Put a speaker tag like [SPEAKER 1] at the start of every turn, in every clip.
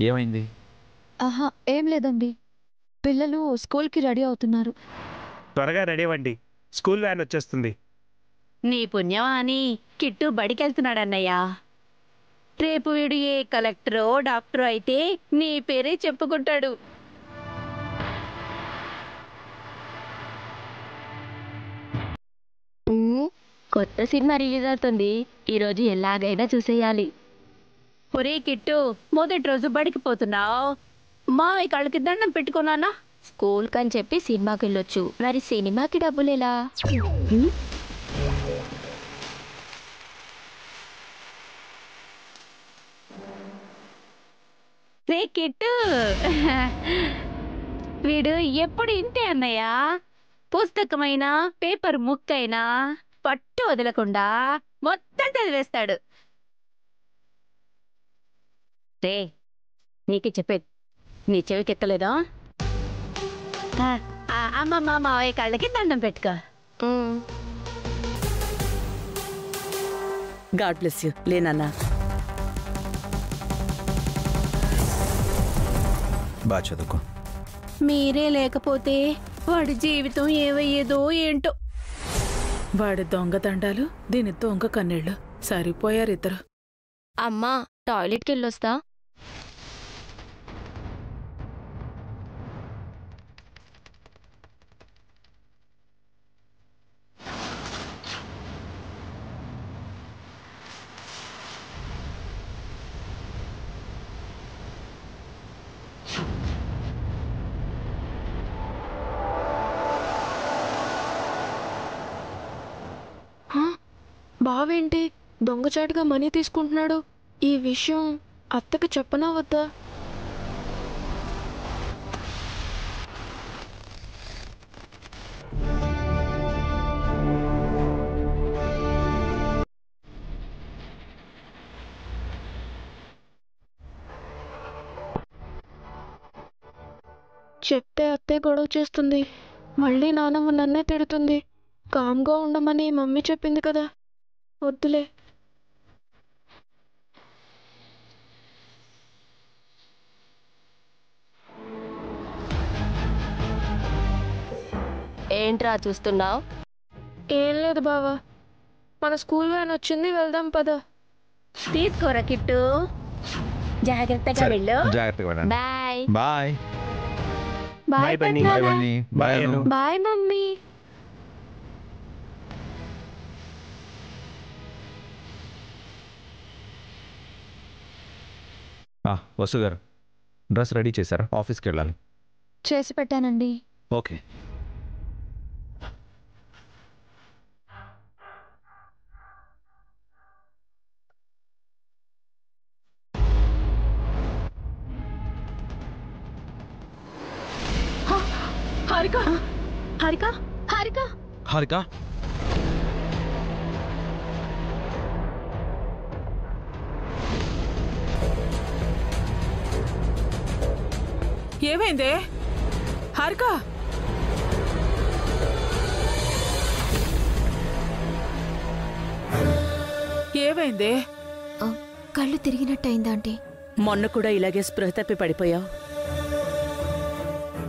[SPEAKER 1] ఏమైంది?
[SPEAKER 2] ఆహా! ఏం లేదండి. పిల్లలు స్కూల్‌కి రెడీ అవుతున్నారు.
[SPEAKER 3] త్వరగా రెడీ అవ్వండి. స్కూల్ వ్యాన్ వచ్చేస్తుంది.
[SPEAKER 4] నీ పుణ్యమా అని కిట్టు బడికెళ్తున్నాడన్నయ్యా. రేపు వీడు ఏ కలెక్టరో డాక్టరో అయితే నీ పేరే చెప్పుకుంటాడు.
[SPEAKER 5] కొత్త సినిమా రిలీజ్ అవుతుంది. ఈరోజు ఎలాగైనా చూసేయాలి.
[SPEAKER 4] ఒరే కిట్టు, మొదటి రోజు బడికి పోతున్నావు. మావయ్య కాళ్ళకి దండం పెట్టుకున్నానా?
[SPEAKER 5] స్కూల్ కని చెప్పి సినిమాకి వెళ్ళొచ్చు, మరి సినిమాకి డబ్బులు ఎలా?
[SPEAKER 4] రే కిట్టు, వీడు ఎప్పుడు ఇంతే అన్నయ్య. పుస్తకమైనా పేపర్ ముక్కైనా పట్టు వదలకుండా మొత్తం చదివేస్తాడు. రే, నీకే చెప్పేది, నీ చెవికెక్కలేదా? అమ్మమ్మ మావయ్య కాళ్ళకి దండం పెట్టుకో.
[SPEAKER 6] God bless you. లేనన్నా
[SPEAKER 1] బాగా చదువుకో.
[SPEAKER 4] మీరే లేకపోతే వాడి జీవితం ఏమయ్యేదో ఏంటో.
[SPEAKER 6] వాడి దొంగ దండాలు, దీని దొంగ కన్నీళ్ళు సరిపోయారు ఇద్దరు.
[SPEAKER 5] అమ్మా, టాయిలెట్కి వెళ్ళొస్తా.
[SPEAKER 2] బావేంటి దొంగచాటుగా మనీ తీసుకుంటున్నాడు? ఈ విషయం అత్తకి చెప్పనా వద్దా? చెప్తే అత్తే గొడవ చేస్తుంది. మళ్ళీ నానమ్మ నన్నే తిడుతుంది. కామ్గా ఉండమని మమ్మీ చెప్పింది కదా, వద్దులే.
[SPEAKER 5] ఏంట్రా చూస్తున్నావు?
[SPEAKER 2] ఏం లేదు బావా, మన స్కూల్ వ్యాన్ వచ్చింది, వెళ్దాం పద.
[SPEAKER 4] తీసుకోరా కిట్టు, జాగ్రత్తగా వెళ్ళు.
[SPEAKER 1] జాగ్రత్తగా వెళ్ళండి.
[SPEAKER 5] Bye.
[SPEAKER 1] Bye.
[SPEAKER 2] Bye
[SPEAKER 3] Bunny.
[SPEAKER 1] Bye Bunny. Bye Anu.
[SPEAKER 2] Bye mummy.
[SPEAKER 1] Vasu గారు, డ్రెస్ రెడీ చేశారా? ఆఫీస్కి వెళ్ళాలి.
[SPEAKER 2] చేసి పెట్టానండి.
[SPEAKER 1] ఓకే.
[SPEAKER 4] హారిక, హారిక, హారిక.
[SPEAKER 1] హారిక,
[SPEAKER 6] ఏమైందే? హారిక, ఏమైందే?
[SPEAKER 2] కళ్ళు తిరిగినట్టయిందా ఆంటీ?
[SPEAKER 6] మొన్న కూడా ఇలాగే స్పృహ తప్పి పడిపోయావు.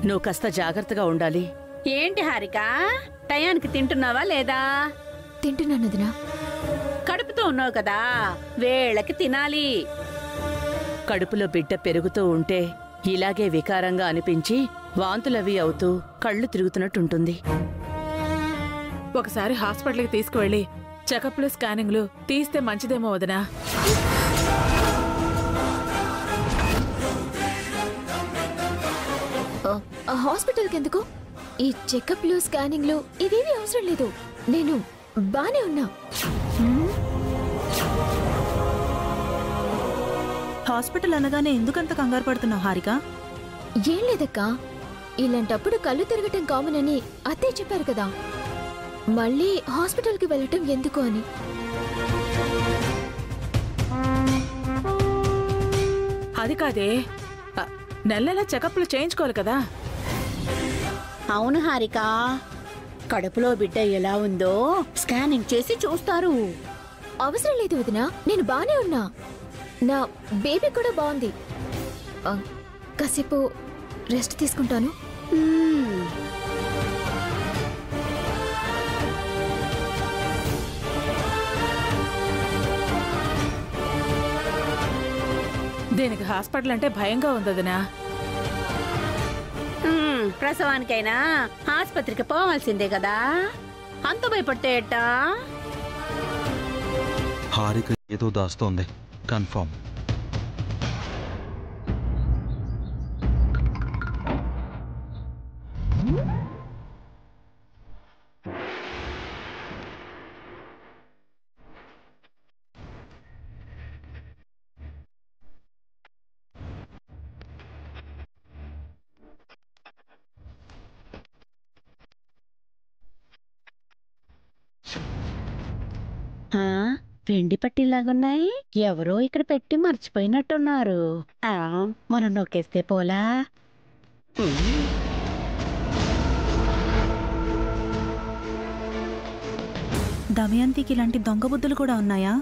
[SPEAKER 6] నువ్వు కాస్త జాగ్రత్తగా ఉండాలి.
[SPEAKER 4] ఏంటి హారిక, టయానికి తింటున్నావా లేదా?
[SPEAKER 2] తింటున్నాను వదినా.
[SPEAKER 4] కడుపుతో ఉన్నావు కదా, వేళకి తినాలి.
[SPEAKER 6] కడుపులో బిడ్డ పెరుగుతూ ఉంటే ఇలాగే వికారంగా అనిపించి వాంతులవి అవుతూ కళ్ళు తిరుగుతున్నట్టుంటుంది. ఒకసారి హాస్పిటల్కి తీసుకువెళ్ళి చెకప్లు, స్కానింగ్లు తీస్తే మంచిదేమో వదినా.
[SPEAKER 2] హాస్పిటల్కి ఎందుకు? ఈ చెకప్లు, స్కానింగ్లు ఇవేవి అవసరం లేదు. నేను బానే ఉన్నా.
[SPEAKER 7] హాస్పిటల్ అనగానే ఎందుకంత కంగారు పడుతున్నావు హారిక?
[SPEAKER 2] ఏం లేదక్కా, ఇలాంటప్పుడు కళ్ళు తిరగటం కామన్ అని అత్తయ్య చెప్పారు కదా, మళ్ళీ హాస్పిటల్కి వెళ్ళటం ఎందుకు అని.
[SPEAKER 6] అది కాదే, నెల నెల చెకప్లు చేయించుకోవాలి కదా.
[SPEAKER 4] అవును హారిక, కడుపులో బిడ్డ ఎలా ఉందో స్కానింగ్ చేసి చూస్తారు.
[SPEAKER 2] అవసరం లేదు వదినా, నేను బానే ఉన్నా. నా బేబీ కూడా బాగుంది. కాసేపు రెస్ట్ తీసుకుంటాను.
[SPEAKER 6] దీనికి హాస్పిటల్ అంటే భయంగా ఉందదినా.
[SPEAKER 4] ప్రసవానికైనా ఆసుపత్రికి పోవాల్సిందే కదా, అంత భయపడితే ఎట్టా?
[SPEAKER 1] హారిక ఏదో దాస్తోంది కన్ఫర్మ్.
[SPEAKER 4] వెండి పట్టిలాగున్నాయి, ఎవరో ఇక్కడ పెట్టి మర్చిపోయినట్టున్నారు. మనం నొక్కేస్తే పోలా?
[SPEAKER 7] దమయంతికి ఇలాంటి దొంగ బుద్ధులు కూడా ఉన్నాయా?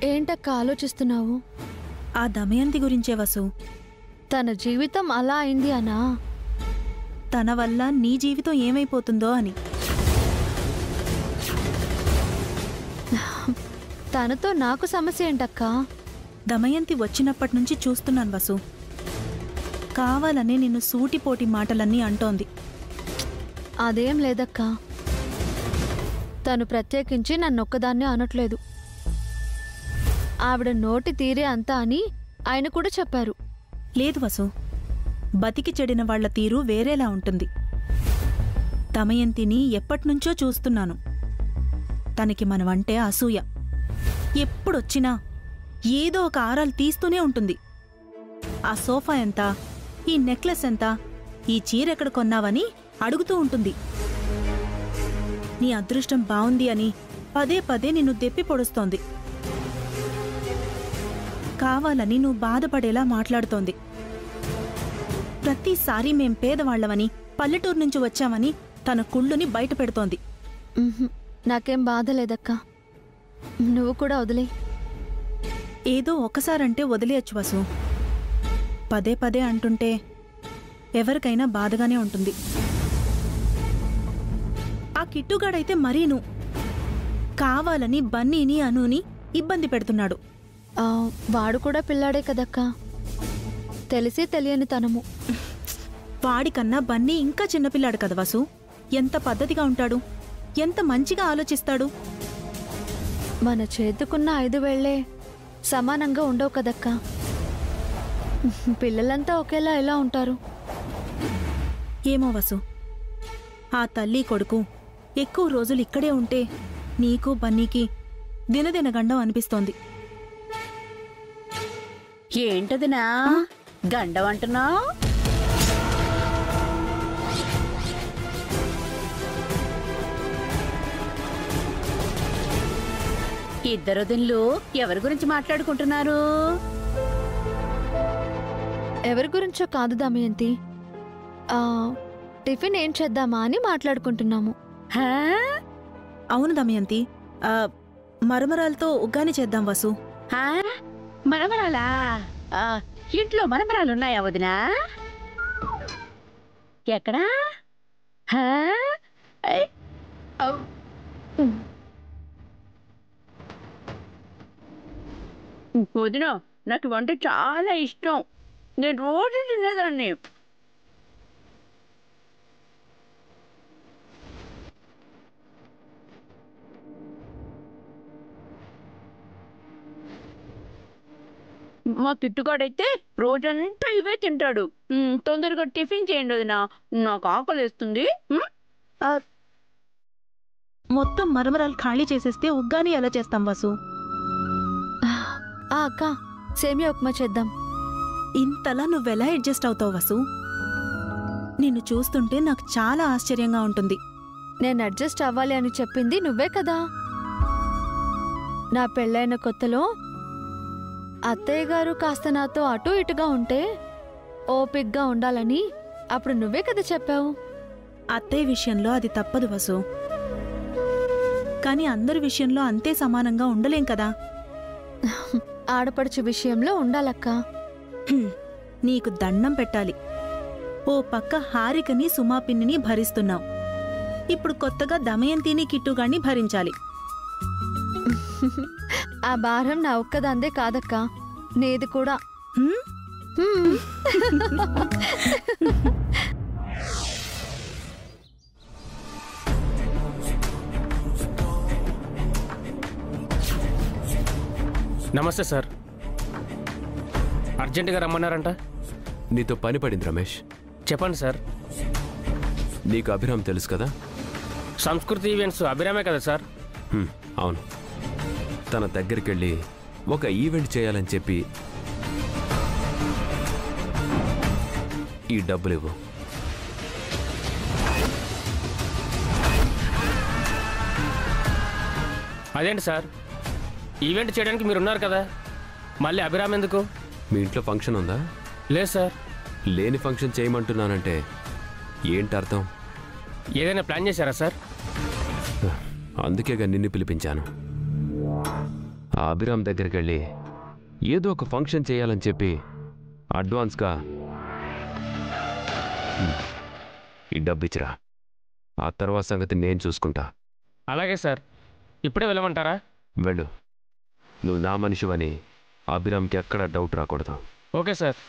[SPEAKER 2] ఏంటక్క ఆలోచిస్తున్నావు?
[SPEAKER 7] ఆ దమయంతి గురించే వసు.
[SPEAKER 2] తన జీవితం అలా అయింది అనా?
[SPEAKER 7] తన వల్ల నీ జీవితం ఏమైపోతుందో అని.
[SPEAKER 2] తనతో నాకు సమస్య ఏంటక్క?
[SPEAKER 7] దమయంతి వచ్చినప్పటి నుంచి చూస్తున్నాను వసు. కావాలని నిన్ను సూటిపోటి మాటలన్నీ అంటోంది.
[SPEAKER 2] అదేం లేదక్క, తను ప్రత్యేకించి నన్నొక్కదాన్నే అనట్లేదు. ఆవిడ నోటి తీరే అంతా అని ఆయన కూడా చెప్పారు.
[SPEAKER 7] లేదు వసు, బతికి చెడిన వాళ్ల తీరు వేరేలా ఉంటుంది. దమయంతిని ఎప్పటినుంచో చూస్తున్నాను. తనకి మనమంటే అసూయ. ఎప్పుడొచ్చినా ఏదో ఒక ఆరాలు తీస్తూనే ఉంటుంది. ఆ సోఫా ఎంత, ఈ నెక్లెస్ ఎంత, ఈ చీరెక్కడ కొన్నావని అడుగుతూ ఉంటుంది. నీ అదృష్టం బావుంది అని పదే పదే నిన్ను దెప్పి పొడుస్తోంది. కావాలని నువ్వు బాధపడేలా మాట్లాడుతోంది. ప్రతిసారి మేం పేదవాళ్లమని, పల్లెటూరు నుంచి వచ్చామని తన కుళ్ళుని బయట పెడుతోంది.
[SPEAKER 2] నాకేం బాధ లేదక్క, నువ్వు కూడా వదిలే.
[SPEAKER 7] ఏదో ఒకసారంటే వదిలేయచ్చు వసు. పదే పదే అంటుంటే ఎవరికైనా బాధగానే ఉంటుంది. ఆ కిట్టుగాడైతే మరీను కావాలని బన్నీని అనూని ఇబ్బంది పెడుతున్నాడు.
[SPEAKER 2] వాడు కూడా పిల్లాడే కదక్క, తెలిసి తెలియని తనము.
[SPEAKER 7] వాడికన్నా బన్నీ ఇంకా చిన్నపిల్లాడు కదా వసు. ఎంత పద్ధతిగా ఉంటాడు, ఎంత మంచిగా ఆలోచిస్తాడు.
[SPEAKER 2] మన చేతుకున్న 5 వేళ్లే సమానంగా ఉండవు కదక్క. పిల్లలంతా ఒకేలా ఎలా ఉంటారు?
[SPEAKER 7] ఏమో వసు, ఆ తల్లి కొడుకు ఎక్కువ రోజులు ఇక్కడే ఉంటే నీకు బన్నీకి దినదినగండం అనిపిస్తోంది.
[SPEAKER 4] ఏంటదినా గండం అంటున్నావు? ఇద్దరు దిన్లు ఎవరి గురించి మాట్లాడుకుంటున్నారు?
[SPEAKER 2] ఎవరి గురించో కాదు దమయంతి, టిఫిన్ ఏం చేద్దామా అని మాట్లాడుకుంటున్నాము.
[SPEAKER 7] అవును దమయంతి, మరమరాలతో ఉగ్గాని చేద్దాం వసు.
[SPEAKER 4] మరమరాలా? ఇంట్లో మరమరాలున్నాయా వదినా? ఎక్కడా? వదిన, నాకు వంట చాలా ఇష్టం, నేను రోజు తినేదాన్ని. మా తిట్టుగాడైతే రోజంతా ఇవే తింటాడు. తొందరగా టిఫిన్ చేయండి వదినా, నాకు ఆకలిస్తుంది.
[SPEAKER 7] మొత్తం మరమరాలు ఖాళీ చేసేస్తే ఉగ్గాని ఎలా చేస్తాం వసు?
[SPEAKER 2] అక్క, సేమియా ఉప్మా చేద్దాం.
[SPEAKER 7] ఇంతలా నువ్వెలా అడ్జస్ట్ అవుతావు వసు? నిన్ను చూస్తుంటే నాకు చాలా ఆశ్చర్యంగా ఉంటుంది.
[SPEAKER 2] నేను అడ్జస్ట్ అవ్వాలి అని చెప్పింది నువ్వే కదా. నా పెళ్ళైన కొత్తలో అత్తయ్య గారు కాస్త నాతో అటు ఇటుగా ఉంటే ఓపిగ్గా ఉండాలని అప్పుడు నువ్వే కదా చెప్పావు.
[SPEAKER 7] అత్తయ్య విషయంలో అది తప్పదు వసు. కానీ అందరి విషయంలో అంతే సమానంగా ఉండలేం కదా.
[SPEAKER 2] ఆడపడుచు విషయంలో ఉండాలక్క.
[SPEAKER 7] నీకు దండం పెట్టాలి. ఓ పక్క హారికని సుమాపిన్నిని భరిస్తున్నావు, ఇప్పుడు కొత్తగా దమయంతిని కిట్టుగాన్ని భరించాలి.
[SPEAKER 2] ఆ భారం నా ఒక్కదాందే కాదక్క, నీది కూడా.
[SPEAKER 7] హ్మ్?
[SPEAKER 2] హ్మ్.
[SPEAKER 8] నమస్తే సార్, అర్జెంటుగా రమ్మన్నారంట.
[SPEAKER 9] నీతో పని పడింది రమేష్.
[SPEAKER 8] చెప్పండి సార్.
[SPEAKER 9] నీకు అభిరామ్ తెలుసు కదా?
[SPEAKER 8] సంస్కృతి ఈవెంట్స్ అభిరామే కదా సార్?
[SPEAKER 9] అవును. తన దగ్గరికి వెళ్ళి ఒక ఈవెంట్ చేయాలని చెప్పి ఈ డబ్బులు ఇవ్వు.
[SPEAKER 8] అదేంటి సార్, ఈవెంట్ చేయడానికి మీరున్నారు కదా, మళ్ళీ అభిరామ్ ఎందుకు?
[SPEAKER 9] మీ ఇంట్లో ఫంక్షన్ ఉందా?
[SPEAKER 8] లేదు సార్.
[SPEAKER 9] లేని ఫంక్షన్ చేయమంటున్నానంటే ఏంటి అర్థం?
[SPEAKER 8] ఏదైనా ప్లాన్ చేశారా సార్?
[SPEAKER 9] అందుకేగా నిన్ను పిలిపించాను. ఆ అభిరామ్ దగ్గరికి వెళ్ళి ఏదో ఒక ఫంక్షన్ చేయాలని చెప్పి అడ్వాన్స్గా ఈ డబ్బు ఇచ్చిరా. ఆ తర్వాత సంగతి నేను చూసుకుంటా.
[SPEAKER 8] అలాగే సార్. ఇప్పుడే వెళ్ళమంటారా?
[SPEAKER 9] వెళ్ళు. నువ్వు నా మనిషివని అభిరామ్కి ఎక్కడ డౌట్ రాకూడదు.
[SPEAKER 8] Okay sir.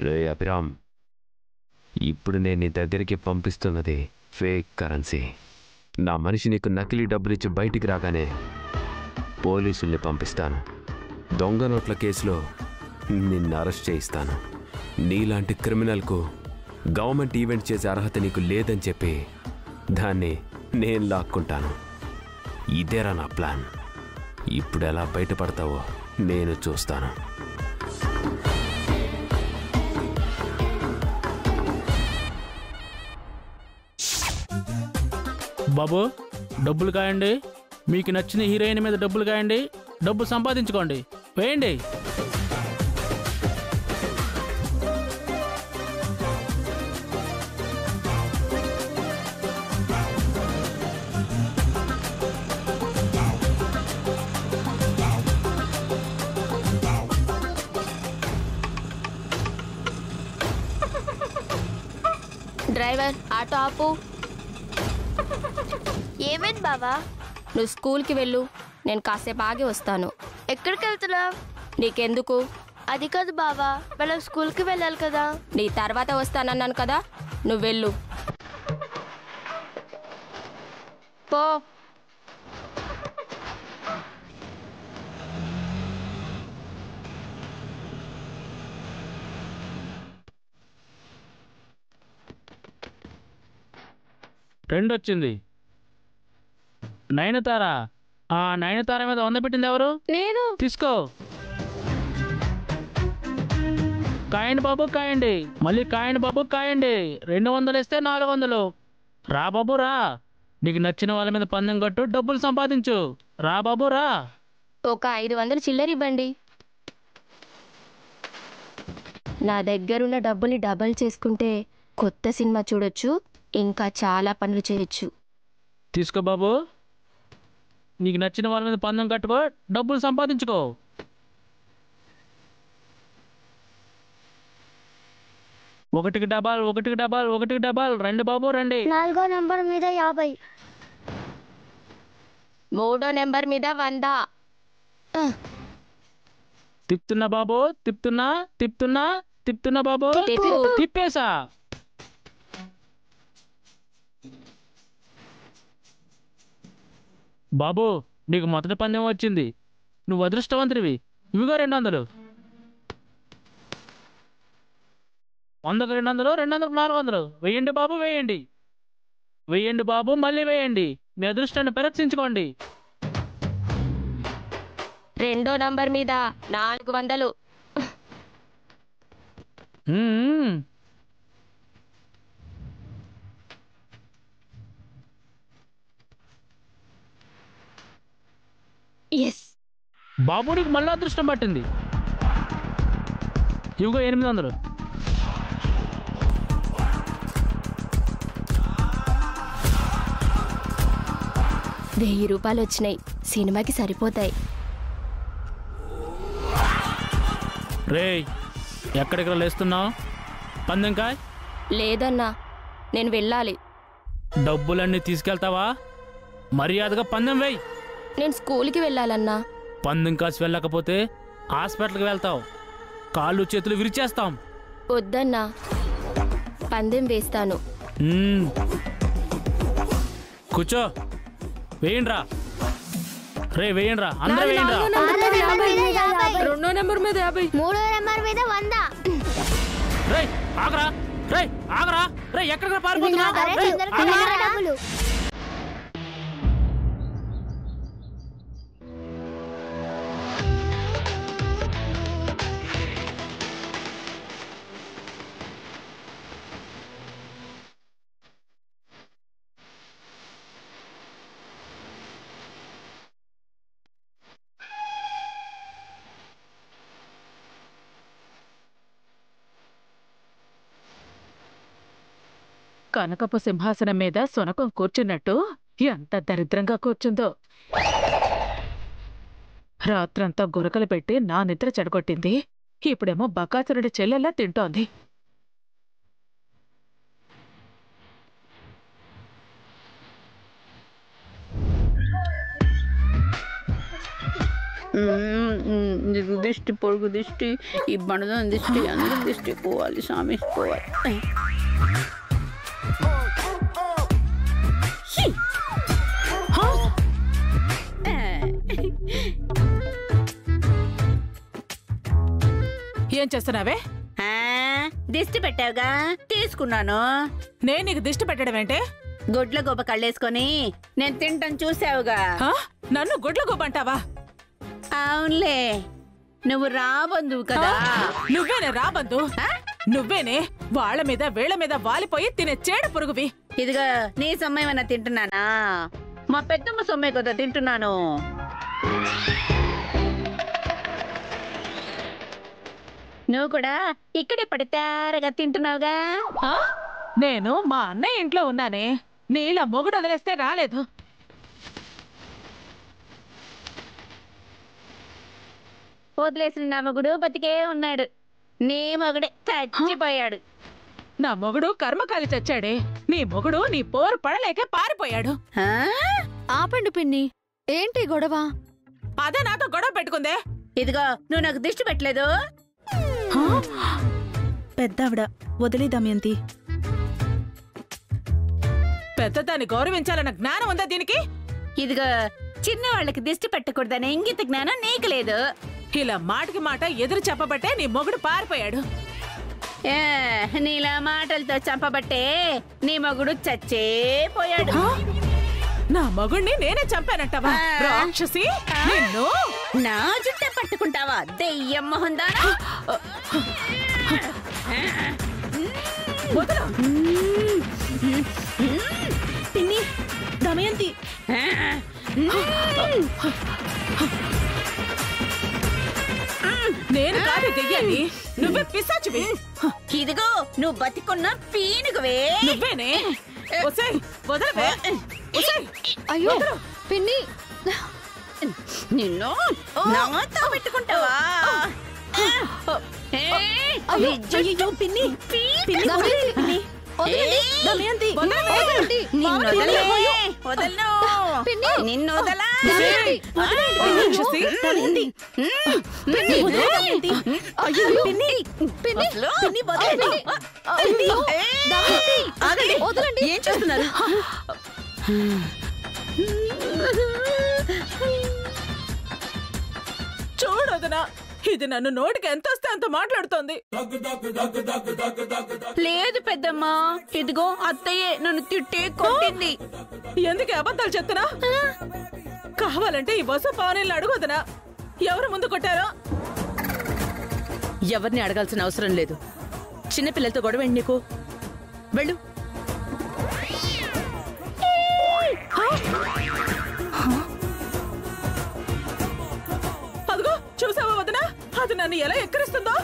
[SPEAKER 9] రే అభిరామ్, ఇప్పుడు నేను నీ దగ్గరికి పంపిస్తున్నది ఫేక్ కరెన్సీ. నా మనిషి నీకు నకిలీ డబ్బులిచ్చి బయటికి రాగానే పోలీసుల్ని పంపిస్తాను. దొంగ నోట్ల కేసులో నిన్ను అరెస్ట్ చేయిస్తాను. నీలాంటి క్రిమినల్కు గవర్నమెంట్ ఈవెంట్ చేసే అర్హత నీకు లేదని చెప్పి దాన్ని నేను లాక్కుంటాను. ఇదేరా నా ప్లాన్. ఇప్పుడు ఎలా బయటపడతావో నేను చూస్తాను.
[SPEAKER 10] బాబు, డబ్బులు కాయండి. మీకు నచ్చిన హీరోయిన్ మీద డబ్బులు కాయండి. డబ్బు సంపాదించుకోండి. వేయండి.
[SPEAKER 5] డ్రైవర్, ఆటో ఆపు.
[SPEAKER 11] ఏమైంది బావా?
[SPEAKER 5] నువ్వు స్కూల్కి వెళ్ళు, నేను కాసేపు ఆగి వస్తాను.
[SPEAKER 11] ఎక్కడికి వెళ్తున్నావు?
[SPEAKER 5] నీకెందుకు?
[SPEAKER 11] అది కాదు బావా, మనం స్కూల్కి వెళ్ళాలి కదా.
[SPEAKER 5] నీ తర్వాత వస్తానన్నాను కదా, నువ్వు వెళ్ళు. పో.
[SPEAKER 10] ట్రెండ్ వచ్చింది. నయనతార. ఆ నయనతార మీద 100 పెట్టింది ఎవరు?
[SPEAKER 5] నేను.
[SPEAKER 10] తీసుకో. కాయండి బాబు, కాయండి. మళ్ళీ కాయండి బాబు, కాయండి. 200 ఇస్తే 400. రా బాబు రా. నీకు నచ్చిన వాళ్ళ మీద పందెం కట్టు, డబ్బులు సంపాదించు. రా బాబు రా.
[SPEAKER 5] ఒక 500 చిల్లర ఇవ్వండి. నా దగ్గరున్న డబ్బుని డబల్ చేసుకుంటే కొత్త సినిమా చూడొచ్చు, ఇంకా చాలా పనులు చేయొచ్చు.
[SPEAKER 10] తీసుకో బాబు. నీకు నచ్చిన వాళ్ళ మీద పందెం కట్టుకో, డబ్బులు సంపాదించుకో. ఒకటికి డబాల్, ఒకటికి డబాల్, ఒకటికి డబాల్. రండి బాబు రండి.
[SPEAKER 11] 4వ నెంబర్ మీద 50.
[SPEAKER 5] 3వ నెంబర్ మీద 100.
[SPEAKER 10] తిప్పుతున్నా బాబు, తిప్పుతున్నా, తిప్పుతున్నా, తిప్పుతున్నా బాబు. తిప్పేసా. బాబు, నీకు మొదటి పందెం వచ్చింది. నువ్వు అదృష్టవంతుడివి. ఇవిగో 200. 100కు 200, 200కు 400. వేయండి బాబు, వేయండి. వేయండి బాబు, మళ్ళీ వేయండి. మీ అదృష్టాన్ని పరీక్షించుకోండి.
[SPEAKER 5] 2వ నంబర్ మీద 400. ఎస్.
[SPEAKER 10] బాబు నీకు మళ్ళీ అదృష్టం పట్టింది. ఇవిగో 800.
[SPEAKER 5] ₹1000 వచ్చినాయి, సినిమాకి సరిపోతాయి.
[SPEAKER 10] రేయ్ ఎక్కడికి లేస్తున్నావు? పందెంకాయ్.
[SPEAKER 5] లేదన్నా, నేను వెళ్ళాలి.
[SPEAKER 10] డబ్బులన్నీ తీసుకెళ్తావా? మర్యాదగా పందెం వేయి.
[SPEAKER 5] నేను స్కూల్కి వెళ్ళాలన్నా.
[SPEAKER 10] పందెం కాసి వెళ్ళకపోతే హాస్పిటల్కి వెళ్తావు, కాళ్ళు చేతులు విరిచేస్తాం.
[SPEAKER 5] వద్దన్నా, పందెం వేస్తాను.
[SPEAKER 10] కూర్చో, వేయండ్రా. రే వేయండ్రా, అందరూ వేయండ్రా.
[SPEAKER 11] 2వ నెంబర్ మీద 50, 3వ నెంబర్ మీద 100.
[SPEAKER 10] రే ఆగరా, రే ఆగరా, రే ఎక్కడికి పారిపోతున్నావు?
[SPEAKER 6] కనకపు సింహాసనం మీద సునకం కూర్చున్నట్టు ఎంత దరిద్రంగా కూర్చుందో. రాత్రంతా గురకలు పెట్టి నా నిద్ర చెడగొట్టింది. ఇప్పుడేమో బకాసురుడి చెల్లెల్లా తింటోంది.
[SPEAKER 12] దిష్టి, పొడుగు దిష్టి, ఈ బండదో దిష్టి, అందరి దిష్టి పోవాలి, స్వామి పోవాలి.
[SPEAKER 6] ఏం చేస్తున్నావే?
[SPEAKER 12] దిష్టి పెట్టావుగా, తీసుకున్నాను.
[SPEAKER 6] నేను నీకు దిష్టి పెట్టడం ఏంటే?
[SPEAKER 12] గుడ్ల గోప కళ్ళేసుకొని నేను తింటాం చూసావుగా.
[SPEAKER 6] నన్ను గుడ్ల గోప అంటావా?
[SPEAKER 12] అవునులే, నువ్వు రాబందువు కదా.
[SPEAKER 6] నువ్వేనే రాబందు? నువ్వేనే వాళ్ళ మీద వీళ్ళ మీద వాలిపోయి తినే చేడ పురుగువి.
[SPEAKER 12] ఇదిగా నీ సొమ్మేమన్నా తింటున్నానా? మా పెద్దమ్మ సొమ్మే కదా తింటున్నాను. నువ్వు కూడా ఇక్కడే పడితేరగా తింటున్నావుగా.
[SPEAKER 6] నేను మా అన్నయ్య ఇంట్లో ఉన్నానే, నీళ్ళ మొగుడు వదిలేస్తే రాలేదు.
[SPEAKER 12] వదిలేసిన నా మొగుడు బతికే ఉన్నాడు, నీ మొగుడే చచ్చిపోయాడు.
[SPEAKER 6] నా మొగుడు కర్మకాలి చచ్చాడే, నీ మొగుడు నీ పోరు పడలేక పారిపోయాడు.
[SPEAKER 2] ఆపండి పిన్ని, ఏంటి గొడవ?
[SPEAKER 6] అదే నాతో గొడవ పెట్టుకుందే.
[SPEAKER 12] ఇదిగో నువ్వు నాకు దిష్టి పెట్టలేదు.
[SPEAKER 7] పెద్దావిడ వదిలే దమయంతి.
[SPEAKER 6] పెద్దదాన్ని గౌరవించాలన్న జ్ఞానం ఉందా దీనికి?
[SPEAKER 12] ఇదిగో చిన్న వాళ్ళకి దిష్టి పెట్టకూడదని ఇంగిత జ్ఞానం నీకు లేదు.
[SPEAKER 6] ఇలా మాటకి మాట ఎదురు చెప్పబట్టే నీ మొగుడు పారిపోయాడు.
[SPEAKER 12] నీలా మాటలతో చంపబట్టే నీ మొగుడు చచ్చేపోయాడు.
[SPEAKER 6] నా మగుణ్ణి నేనే చంపానంటావా రాక్షసి? నిన్ను
[SPEAKER 12] నా జుట్టే పట్టుకుంటావా దెయ్యం మొహందానా?
[SPEAKER 7] పిన్ని, దమయంతి.
[SPEAKER 6] నేను కాదు దెయ్యాన్ని, నువ్వే పిశాచివి.
[SPEAKER 12] ఇదిగో నువ్వు బతికున్న పీనుగువే.
[SPEAKER 6] నువ్వేనే. ఒసేయ్ వదలవే.
[SPEAKER 2] అయ్యో పిన్ని,
[SPEAKER 12] నిన్ను నాతో పెట్టుకుంటావా?
[SPEAKER 7] అయ్యో పిన్ని,
[SPEAKER 2] దమయంతి,
[SPEAKER 7] దమయంతి.
[SPEAKER 12] నిన్ను వదలా.
[SPEAKER 7] రాక్షసి, దమయంతి. పిన్ని, దమయంతి. అయ్యో పిన్ని, పిన్ని, పిన్ని వదలండి. పిన్ని, దమయంతి.
[SPEAKER 12] ఆగండి, వదలండి. ఏం చేస్తున్నారు?
[SPEAKER 6] చూడొదనా, ఇది నన్ను నోటికి ఎంత వస్తే అంత మాట్లాడుతోంది.
[SPEAKER 12] లేదు పెద్దమ్మా, ఇదిగో అత్తయ్యే నన్ను తిట్టే కొట్టింది.
[SPEAKER 6] ఎందుకు అబద్ధాలు చెప్తున్నా? కావాలంటే ఈ బస్సు పానీళ్ళు అడుగుదనా, ఎవరు ముందు కొట్టారో?
[SPEAKER 12] ఎవరిని అడగాల్సిన అవసరం లేదు.
[SPEAKER 13] చిన్నపిల్లలతో గొడవ ఏంటి నీకు? వెళ్ళు.
[SPEAKER 6] అదిగో చూసావా వదినా, అది నన్ను ఎలా ఎక్కిరిస్తుందో.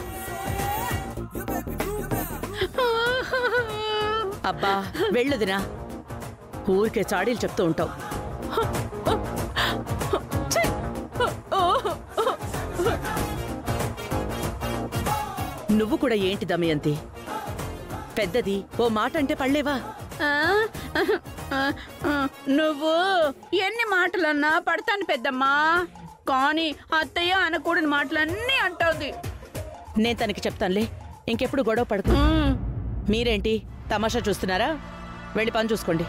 [SPEAKER 13] అబ్బా వెళ్ళొదినా, ఊరికే చాడీలు చెప్తూ ఉంటావు. నువ్వు కూడా ఏంటి దమయంతి, పెద్దది ఓ మాట అంటే పడలేవా?
[SPEAKER 12] నువ్వు ఎన్ని మాటలన్నా పడతాను పెద్దమ్మా, కానీ అత్తయ్య అనకూడని మాటలన్నీ అంటోంది.
[SPEAKER 13] నేను తనకి చెప్తానులే, ఇంకెప్పుడు గొడవ పడకు. మీరేంటి తమాషా చూస్తున్నారా? వెళ్ళి పని చూసుకోండి.